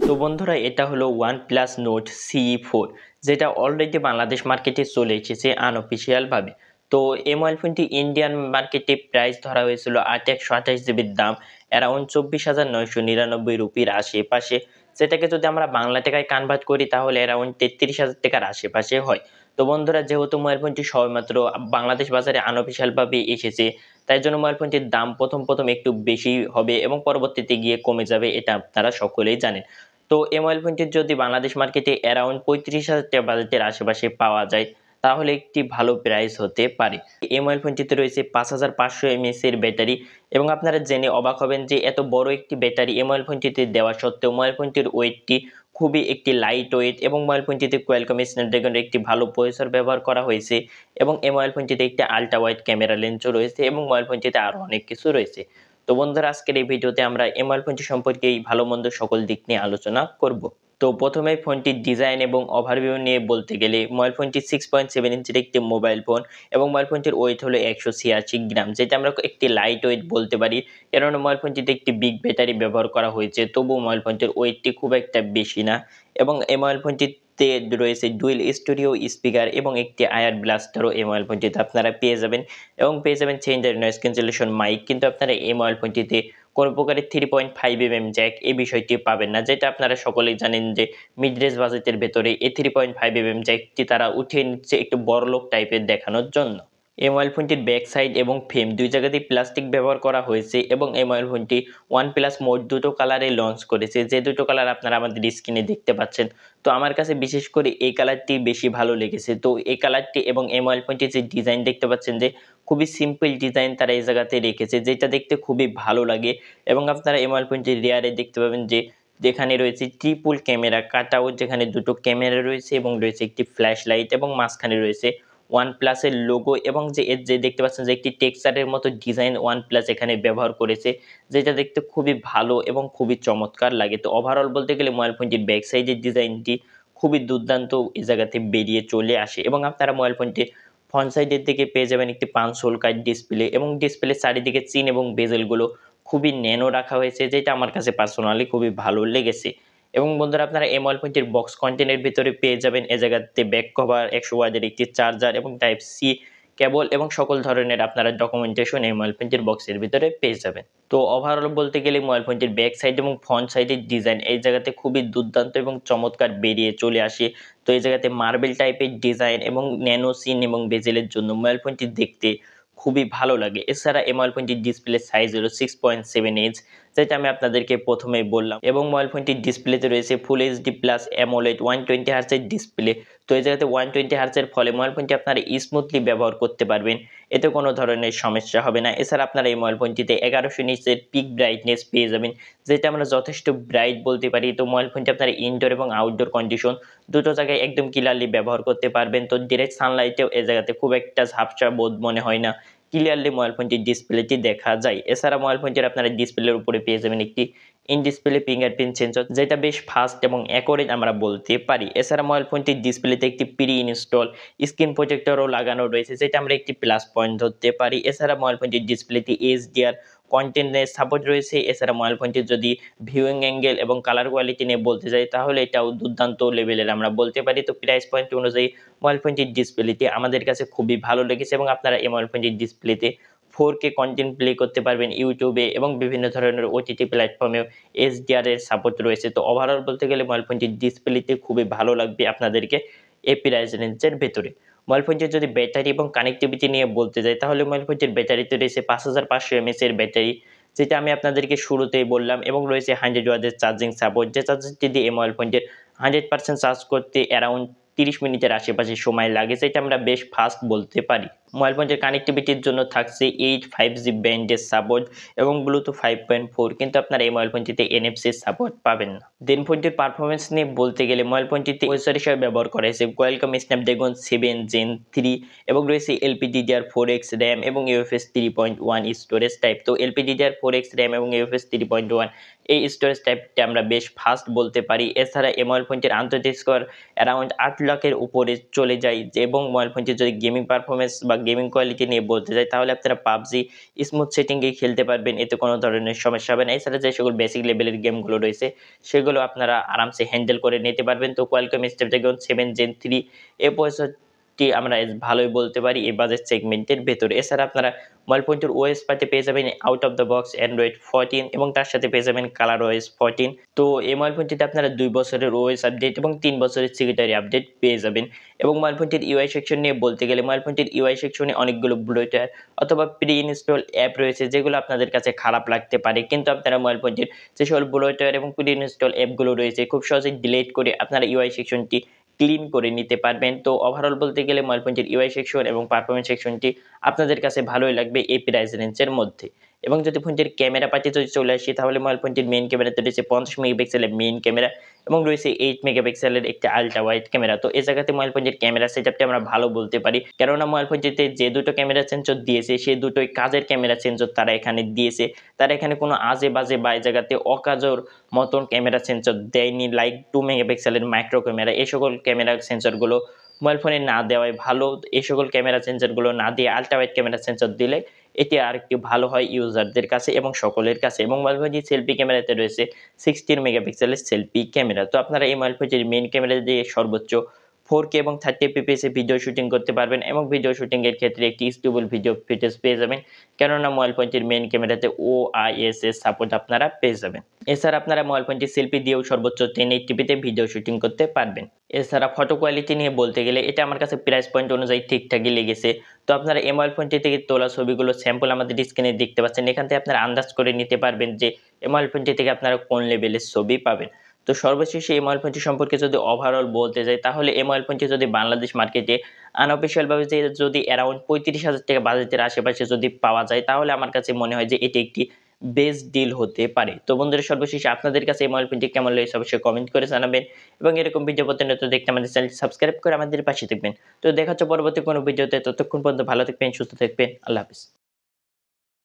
তো বন্ধুরা এটা হলো OnePlus Nord CE4 যেটা অলরেডি বাংলাদেশ মার্কেটে চলে এসেছে আনঅফিসিয়াল ভাবে। তো এই মোবাইল ফোনটি ইন্ডিয়ান মার্কেটে প্রাইস ধরা হয়েছিল 8 128 জিবির দাম অ্যারাউন্ড 24,999 রুপির আশেপাশে, যেটাকে যদি আমরা বাংলা টাকায় কনভার্ট করি তাহলে অ্যারাউন্ড 33,000 টাকার আশেপাশে হয়। তো বন্ধুরা যেহেতু মোবাইল ফোনটি সবেমাত্র বাংলাদেশ বাজারে আনঅফিসিয়াল ভাবে এসেছে, তাই জন্য মোবাইল ফোনটির দাম প্রথম একটু বেশি হবে এবং পরবর্তীতে গিয়ে কমে যাবে, এটা আপনারা সকলেই জানেন। তো এই মোবাইল ফোনটির যদি বাংলাদেশ মার্কেটে অ্যারাউন্ড 35,000 টাকা বাজেটের আশেপাশে পাওয়া যায় তাহলে একটি ভালো প্রাইস হতে পারে। এই মোবাইল ফোনটিতে রয়েছে 5500 এমএএইচ এর ব্যাটারি এবং আপনারা জেনে অবাক হবেন যে এত বড় একটি ব্যাটারি এই মোবাইল ফোনটিতে দেওয়া সত্ত্বেও মোবাইল ফোনটির ওয়েটটি খুবই একটি লাইট ওয়েট এবং মোবাইল ফোনটিতে কোয়ালকম স্ন্যাপড্রাগনের একটি ভালো প্রসেসর ব্যবহার করা হয়েছে এবং এই মোবাইল ফোনটিতে একটি আল্ট্রা ওয়াইড ক্যামেরা লেন্সও রয়েছে এবং মোবাইল ফোনটিতে আরও অনেক কিছু রয়েছে। তো বন্ধুরা আজকের এই ভিডিওতে আমরা এই মোবাইল ফোনটি সম্পর্কে এই ভালো মন্দ সকল দিক নিয়ে আলোচনা করব। তো প্রথমে ফোনটির ডিজাইন এবং ওভারভিউ নিয়ে বলতে গেলে মোবাইল ফোনটি 6.7 ইঞ্চির একটি মোবাইল ফোন এবং মোবাইল ফোনটির ওয়েট হলো 186 গ্রাম, যেটা আমরা একটি লাইট ওয়েট বলতে পারি। কেননা মোবাইল ফোনটিতে একটি বিগ ব্যাটারি ব্যবহার করা হয়েছে, তবুও মোবাইল ফোনটির ওয়েটটি খুব একটা বেশি না এবং এই মোবাইল ফোনটিতে রয়েছে ডুয়েল স্টুডিও স্পিকার এবং একটি আয়ার ব্লাস্টারও এই মোবাইল ফোনটিতে আপনারা পেয়ে যাবেন এবং পেয়ে যাবেন চেঞ্জার নয়েজ ক্যান্সেলেশন মাইক। কিন্তু আপনারা এই মোবাইল ফোনটিতে কোনো প্রকারের 3.5 জ্যাক এই বিষয়টি পাবেন না, যেটা আপনারা সকলেই জানেন যে মিড রেঞ্জ বাজেটের ভেতরে এই 3.5 জ্যাকটি তারা উঠিয়ে নিচ্ছে একটু বড়লোক টাইপের দেখানোর জন্য। এই মোবাইল ফোনটির ব্যাক সাইড এবং ফ্রেম দুই জায়গাতেই প্লাস্টিক ব্যবহার করা হয়েছে এবং এই মোবাইল ফোনটি OnePlus মোট দুটো কালারে লঞ্চ করেছে, যে দুটো কালার আপনারা আমাদের স্ক্রিনে দেখতে পাচ্ছেন। তো আমার কাছে বিশেষ করে এই কালারটি বেশি ভালো লেগেছে। তো এই কালারটি এবং এই মোবাইল ফোনটির যে ডিজাইন দেখতে পাচ্ছেন যে খুবই সিম্পল ডিজাইন তারা এই জায়গাতে রেখেছে, যেটা দেখতে খুবই ভালো লাগে। এবং আপনারা এই মোবাইল ফোনটির রিয়ারে দেখতে পাবেন যে যেখানে রয়েছে ট্রিপল ক্যামেরা কাটআউট, যেখানে দুটো ক্যামেরা রয়েছে এবং রয়েছে একটি ফ্ল্যাশ লাইট এবং মাঝখানে রয়েছে OnePlus এর লোগো এবং যে এর যে দেখতে পাচ্ছেন যে একটি টেক্সচারের মতো ডিজাইন OnePlus এখানে ব্যবহার করেছে, যেটা দেখতে খুবই ভালো এবং খুবই চমৎকার লাগে। তো ওভারঅল বলতে গেলে মোবাইল ফোনটির ব্যাক সাইডের ডিজাইনটি খুবই দুর্দান্ত এই জায়গাতে বেরিয়ে চলে আসে এবং আপনারা মোবাইল ফোনটি ফ্রন্ট সাইডের দিকে পেয়ে যাবেন একটি 5 হোল কাট ডিসপ্লে এবং ডিসপ্লের চারিদিকে চিন এবং বেজেলগুলো খুবই ন্যানো রাখা হয়েছে, যেটা আমার কাছে পার্সোনালি খুবই ভালো লেগেছে। এবং বন্ধুরা আপনারা এই মোবাইল ফোনটির বক্স কন্টেন্টের ভিতরে পেয়ে যাবেন এ জায়গাতে ব্যাক কভার, 100 ওয়াটের একটি চার্জার এবং টাইপ সি কেবল এবং সকল ধরনের আপনারা ডকুমেন্টেশন এই মোবাইল ফোনটির বক্সের ভিতরে পেয়ে যাবেন। তো ওভারঅল বলতে গেলে মোবাইল ফোনটির ব্যাক সাইড এবং ফ্রন্ট সাইডের ডিজাইন এই জায়গাতে খুবই দুর্দান্ত এবং চমৎকার বেরিয়ে চলে আসে। তো এই জায়গাতে মার্বেল টাইপের ডিজাইন এবং ন্যানো সিন এবং বেজেলের জন্য মোবাইল ফোনটি দেখতে খুবই ভালো লাগে। এছাড়া এই মোবাইল ফোনটির ডিসপ্লে সাইজ হলো 6.7 ইঞ্চ, যেটা আমি আপনাদেরকে প্রথমেই বললাম এবং মোবাইল ফোনটির ডিসপ্লেতে রয়েছে ফুল এইচডি প্লাস অ্যামোলেড 120 হার্টজের ডিসপ্লে। তো এই জায়গাতে 120 হার্টজের ফলে মোবাইল ফোনটি আপনারা স্মুথলি ব্যবহার করতে পারবেন, এতে কোনো ধরনের সমস্যা হবে না। এছাড়া আপনারা এই মোবাইল ফোনটিতে 1100 নিটসের পিক ব্রাইটনেস পেয়ে যাবেন, যেটা আমরা যথেষ্ট ব্রাইট বলতে পারি। তো মোবাইল ফোনটি আপনারা ইনডোর এবং আউটডোর কন্ডিশন দুটো জায়গায় একদম ক্লিয়ারলি ব্যবহার করতে পারবেন। তো ডিরেক্ট সানলাইটেও এই জায়গাতে খুব একটা ঝাপসা বোধ মনে হয় না, ক্লিয়ারলি মোবাইল ফোনটির ডিসপ্লেটি দেখা যায়। এছাড়া মোবাইল ফোনটির আপনারা ডিসপ্লের উপরে পেয়ে যাবেন একটি ইন ডিসপ্লে ফিঙ্গারপ্রিন্ট সেন্সর, যেটা বেশ ফাস্ট এবং অ্যাকুরেট আমরা বলতে পারি। এছাড়া মোবাইল ফোনটির ডিসপ্লেতে একটি প্রি ইনস্টল স্ক্রিন প্রোটেক্টরও লাগানো রয়েছে, যেটা আমরা একটি প্লাস পয়েন্ট ধরতে পারি। এছাড়া মোবাইল ফোনটির ডিসপ্লেতে এইচডিআর কন্টেন্টের সাপোর্ট রয়েছে। এছাড়া মোবাইল ফোনটির যদি ভিউইং অ্যাঙ্গেল এবং কালার কোয়ালিটি নিয়ে বলতে যাই তাহলে এটাও দুর্দান্ত লেভেলের আমরা বলতে পারি। তো প্রাইস পয়েন্ট অনুযায়ী মোবাইল ফোনটির ডিসপ্লেটি আমাদের কাছে খুবই ভালো লেগেছে এবং আপনারা এই মোবাইল ফোনটির ডিসপ্লেতে 4K কন্টেন্ট প্লে করতে পারবেন ইউটিউবে এবং বিভিন্ন ধরনের ওটিটি প্ল্যাটফর্মেও এইচডিআর এর সাপোর্ট রয়েছে। তো ওভারঅল বলতে গেলে মোবাইল ফোনটির ডিসপ্লেতে খুবই ভালো লাগবে আপনাদেরকে এই প্রাইস রেঞ্জের ভেতরে। মোবাইল ফোনটির যদি ব্যাটারি এবং কানেক্টিভিটি নিয়ে বলতে যাই তাহলে মোবাইল ফোনটির ব্যাটারিতে রয়েছে 5500 এমএএইচ এর ব্যাটারি, যেটা আমি আপনাদেরকে শুরুতেই বললাম এবং রয়েছে 100 ওয়াটের চার্জিং সাপোর্ট, যে চার্জারটি দিয়ে এই মোবাইল ফোনটির 100% চার্জ করতে অ্যারাউন্ড 30 মিনিটের আশেপাশে সময় লাগে, যেটা আমরা বেশ ফাস্ট বলতে পারি। মোবাইল ফোনটির কানেক্টিভিটির জন্য থাকছে 5G ব্যান্ডের সাপোর্ট এবং ব্লুটুথ 5.4, কিন্তু আপনারা এই মোবাইল ফোনটিতে NFC সাপোর্ট পাবেন না। দেন ফোনটির পারফরমেন্স নিয়ে বলতে গেলে মোবাইল ফোনটিতে প্রসেসর হিসেবে ব্যবহার করা হয়েছে কোয়ালকম স্ন্যাপড্রাগন 7 Gen 3 এবং রয়েছে LPDDR4X র্যাম এবং UFS 3.1 স্টোরেজ টাইপ। তো LPDDR4X র্যাম এবং UFS 3.1 এই স্টোরেজ টাইপটা আমরা বেশ ফাস্ট বলতে পারি। এছাড়া এই মোবাইল ফোনটির আন্তর্জাতিক স্কোর অ্যারাউন্ড 8 লাখের উপরে চলে যায় এবং মোবাইল ফোনটির যদি গেমিং পারফরমেন্স বা গেমিং কোয়ালিটি নিয়ে বলতে যাই তাহলে আপনারা পাবজি স্মুথ সেটিংয়ে খেলতে পারবেন, এতে কোনো ধরনের সমস্যা হবে না। এছাড়া যে সকল বেসিক লেভেলের গেমগুলো রয়েছে সেগুলো আপনারা আরামসে হ্যান্ডেল করে নিতে পারবেন। তো কোয়ালকম স্ন্যাপড্রাগন 7 Gen 3 এই প্রসেসরটি আমরা ভালোই বলতে পারি এই বাজেট সেগমেন্টের ভেতরে। এছাড়া আপনারা মোবাইল ফোনটির ওএস পার্টে পেয়ে যাবেন out of the box Android 14 এবং তার সাথে পেয়ে যাবেন কালার ওএস 14। তো এই মোবাইল ফোনটিতে আপনারা 2 বছরের ওএস আপডেট এবং 3 বছরের সিকিউরিটি আপডেট পেয়ে যাবেন। এবং মোবাইল ফোনটির ইউআই সেকশন নিয়ে বলতে গেলে মোবাইল ফোনটির ইউআই সেকশনে অনেকগুলো ব্লোটার অথবা প্রি ইনস্টল অ্যাপ রয়েছে যেগুলো আপনাদের কাছে খারাপ লাগতে পারে, কিন্তু আপনারা মোবাইল ফোনটির যে সকল ব্লোটার এবং প্রি ইনস্টল অ্যাপগুলো রয়েছে খুব সহজেই ডিলিট করে আপনারা ইউআই সেকশনটি ক্লিন করে নিতে পারবেন। তো ওভারঅল বলতে গেলে মোবাইল ফোনটির ইউআই সেকশন এবং পারফরম্যান্স সেকশনটি আপনাদের কাছে ভালোই লাগবে এই প্রাইস রেঞ্জের মধ্যে। এবং যদি ফোনটির ক্যামেরা পার্টে যদি চলে আসি তাহলে মোবাইল ফোনটির মেইন ক্যামেরাতে রয়েছে 50 মেগাপিক্সেলের মেইন ক্যামেরা এবং রয়েছে 8 মেগাপিক্সেলের একটি আল্ট্রা ওয়াইড ক্যামেরা। তো এই জায়গাতে মোবাইল ফোনটির ক্যামেরা সেটআপটি আমরা ভালো বলতে পারি, কেননা মোবাইল ফোনটিতে যে দুটো ক্যামেরা সেন্সর দিয়েছে সেই দুটোই কাজের ক্যামেরা সেন্সর তারা এখানে দিয়েছে। তারা এখানে কোনো আজে বাজে বা এই জায়গাতে অকাজর মতন ক্যামেরা সেন্সর দেয়নি, লাইক 2 মেগাপিক্সেলের মাইক্রো ক্যামেরা। এই সকল ক্যামেরা সেন্সরগুলো মোবাইল ফোনে না দেওয়াই ভালো। এই সকল ক্যামেরা সেন্সরগুলো না দিয়ে আল্ট্রা ওয়াইড ক্যামেরা সেন্সর দিলে এটি আরেকটু ভালো হয় ইউজারদের কাছে এবং সকলের কাছে। এবং মোবাইল ফোনটির সেলফি ক্যামেরাতে রয়েছে 16 মেগাপিক্সেলের সেলফি ক্যামেরা। তো আপনারা এই মোবাইল ফোনটির মেইন ক্যামেরা দিয়ে সর্বোচ্চ 4K এবং 30 fps এ ভিডিও শুটিং করতে পারবেন এবং ভিডিও শুটিং এর ক্ষেত্রে একটি স্টেবল ভিডিও ফুটেজ পেয়ে যাবেন, কেননা মোবাইল ফোনটির মেইন ক্যামেরাতে OIS সাপোর্ট আপনারা পেয়ে যাবেন। এছাড়া আপনারা মোবাইল ফোনটি সেলফি দিয়েও সর্বোচ্চ 1080p তে ভিডিও শুটিং করতে পারবেন। এছাড়া ফটো কোয়ালিটি নিয়ে বলতে গেলে এটা আমার কাছে প্রাইস পয়েন্ট অনুযায়ী ঠিকঠাকই লেগেছে। তো আপনারা এই মোবাইল ফোনটি থেকে তোলা ছবিগুলো স্যাম্পল আমাদের স্ক্রিনে দেখতে পাচ্ছেন, এখান থেকে আপনারা আন্দাজ করে নিতে পারবেন যে এই মোবাইল ফোনটি থেকে আপনারা কোন লেভেলের ছবি পাবেন। তো সর্বশেষে এই মোবাইল ফোনটি সম্পর্কে যদি ওভারঅল বলতে যাই তাহলে এই মোবাইল ফোনটি যদি বাংলাদেশ মার্কেটে আনঅফিসিয়াল ভাবে যে যদি অ্যারাউন্ড 35,000 টাকা বাজেটের আশেপাশে যদি পাওয়া যায় তাহলে আমার কাছে মনে হয় যে এটি একটি বেস্ট ডিল হতে পারে। তো বন্ধুরা সর্বশেষে আপনাদের কাছে এই মোবাইল ফোনটি কেমন লেগেছে অবশ্যই কমেন্ট করে জানাবেন এবং এরকম ভিডিও প্রতিনিয়ত দেখতে আমাদের চ্যানেলটি সাবস্ক্রাইব করে আমাদের পাশে থাকবেন। তো দেখা হচ্ছে পরবর্তী কোনো ভিডিওতে, ততক্ষণ পর্যন্ত ভালো থাকবেন, সুস্থ থাকবেন, আল্লাহ হাফেজ।